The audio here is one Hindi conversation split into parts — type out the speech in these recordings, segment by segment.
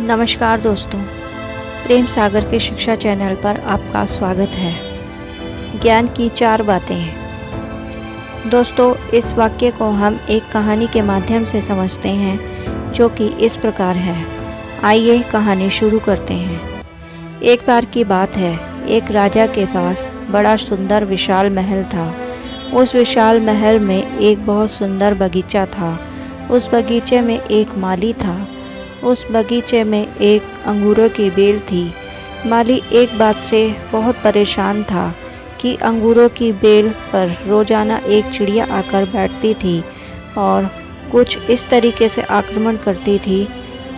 नमस्कार दोस्तों, प्रेम सागर के शिक्षा चैनल पर आपका स्वागत है। ज्ञान की 4 बातें। दोस्तों, इस वाक्य को हम एक कहानी के माध्यम से समझते हैं जो कि इस प्रकार है। आइए कहानी शुरू करते हैं। एक बार की बात है, एक राजा के पास बड़ा सुंदर विशाल महल था। उस विशाल महल में एक बहुत सुंदर बगीचा था। उस बगीचे में एक माली था। उस बगीचे में एक अंगूरों की बेल थी। माली एक बात से बहुत परेशान था कि अंगूरों की बेल पर रोज़ाना एक चिड़िया आकर बैठती थी और कुछ इस तरीके से आक्रमण करती थी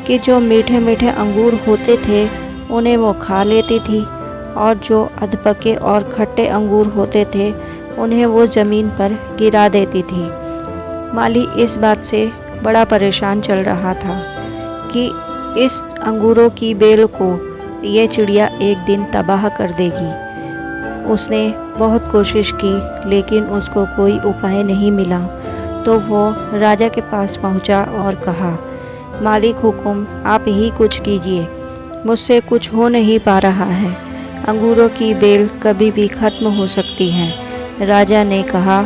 कि जो मीठे मीठे अंगूर होते थे उन्हें वो खा लेती थी और जो अधपके और खट्टे अंगूर होते थे उन्हें वो ज़मीन पर गिरा देती थी। माली इस बात से बड़ा परेशान चल रहा था कि इस अंगूरों की बेल को ये चिड़िया एक दिन तबाह कर देगी। उसने बहुत कोशिश की लेकिन उसको कोई उपाय नहीं मिला। तो वो राजा के पास पहुंचा और कहा, मालिक हुकुम, आप ही कुछ कीजिए, मुझसे कुछ हो नहीं पा रहा है। अंगूरों की बेल कभी भी ख़त्म हो सकती है। राजा ने कहा,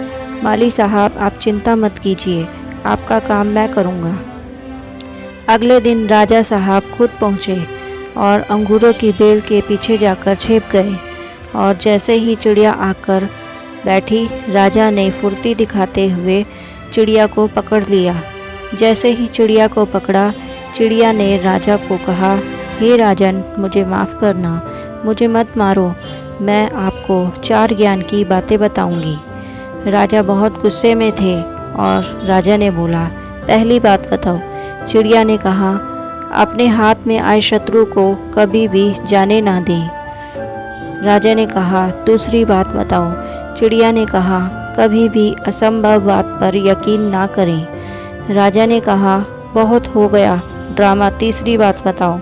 माली साहब, आप चिंता मत कीजिए, आपका काम मैं करूँगा। अगले दिन राजा साहब खुद पहुँचे और अंगूरों की बेल के पीछे जाकर छिप गए और जैसे ही चिड़िया आकर बैठी, राजा ने फुर्ती दिखाते हुए चिड़िया को पकड़ लिया। जैसे ही चिड़िया को पकड़ा, चिड़िया ने राजा को कहा, हे राजन, मुझे माफ़ करना, मुझे मत मारो, मैं आपको 4 ज्ञान की बातें बताऊंगी। राजा बहुत गुस्से में थे और राजा ने बोला, पहली बात बताओ। चिड़िया ने कहा, अपने हाथ में आए शत्रु को कभी भी जाने ना दें। राजा ने कहा, दूसरी बात बताओ। चिड़िया ने कहा, कभी भी असंभव बात पर यकीन ना करें। राजा ने कहा, बहुत हो गया ड्रामा, तीसरी बात बताओ।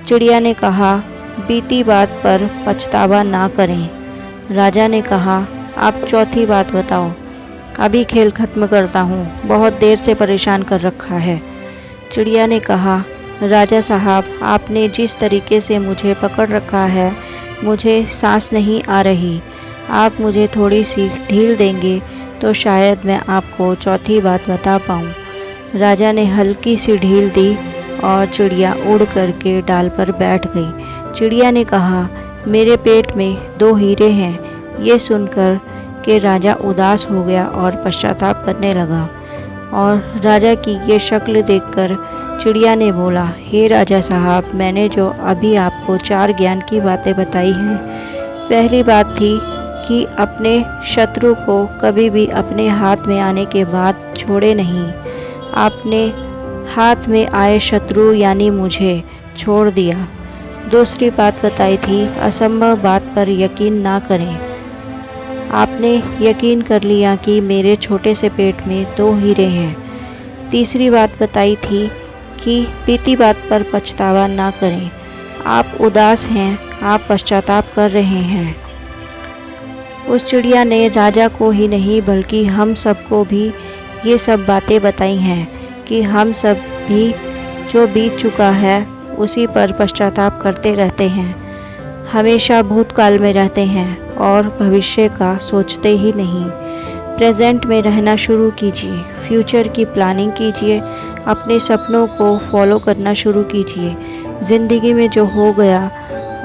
चिड़िया ने कहा, बीती बात पर पछतावा ना करें। राजा ने कहा, आप चौथी बात बताओ। अभी खेल ख़त्म करता हूँ, बहुत देर से परेशान कर रखा है। चिड़िया ने कहा, राजा साहब, आपने जिस तरीके से मुझे पकड़ रखा है, मुझे सांस नहीं आ रही। आप मुझे थोड़ी सी ढील देंगे तो शायद मैं आपको चौथी बात बता पाऊँ। राजा ने हल्की सी ढील दी और चिड़िया उड़ करके डाल पर बैठ गई। चिड़िया ने कहा, मेरे पेट में 2 हीरे हैं। ये सुनकर के राजा उदास हो गया और पश्चाताप करने लगा। और राजा की ये शक्ल देखकर चिड़िया ने बोला, हे राजा साहब, मैंने जो अभी आपको 4 ज्ञान की बातें बताई हैं, पहली बात थी कि अपने शत्रु को कभी भी अपने हाथ में आने के बाद छोड़े नहीं। आपने हाथ में आए शत्रु यानी मुझे छोड़ दिया। दूसरी बात बताई थी, असंभव बात पर यकीन ना करें। आपने यकीन कर लिया कि मेरे छोटे से पेट में 2 हीरे हैं। तीसरी बात बताई थी कि बीती बात पर पछतावा ना करें। आप उदास हैं, आप पश्चाताप कर रहे हैं। उस चिड़िया ने राजा को ही नहीं बल्कि हम सबको भी ये सब बातें बताई हैं कि हम सब भी जो बीत चुका है उसी पर पश्चाताप करते रहते हैं, हमेशा भूतकाल में रहते हैं और भविष्य का सोचते ही नहीं। प्रेजेंट में रहना शुरू कीजिए, फ्यूचर की प्लानिंग कीजिए, अपने सपनों को फॉलो करना शुरू कीजिए। ज़िंदगी में जो हो गया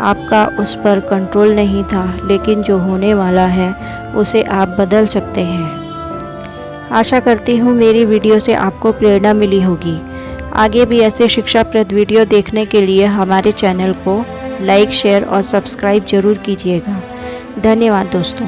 आपका उस पर कंट्रोल नहीं था, लेकिन जो होने वाला है उसे आप बदल सकते हैं। आशा करती हूँ मेरी वीडियो से आपको प्रेरणा मिली होगी। आगे भी ऐसे शिक्षाप्रद वीडियो देखने के लिए हमारे चैनल को लाइक, शेयर और सब्सक्राइब ज़रूर कीजिएगा। धन्यवाद दोस्तों।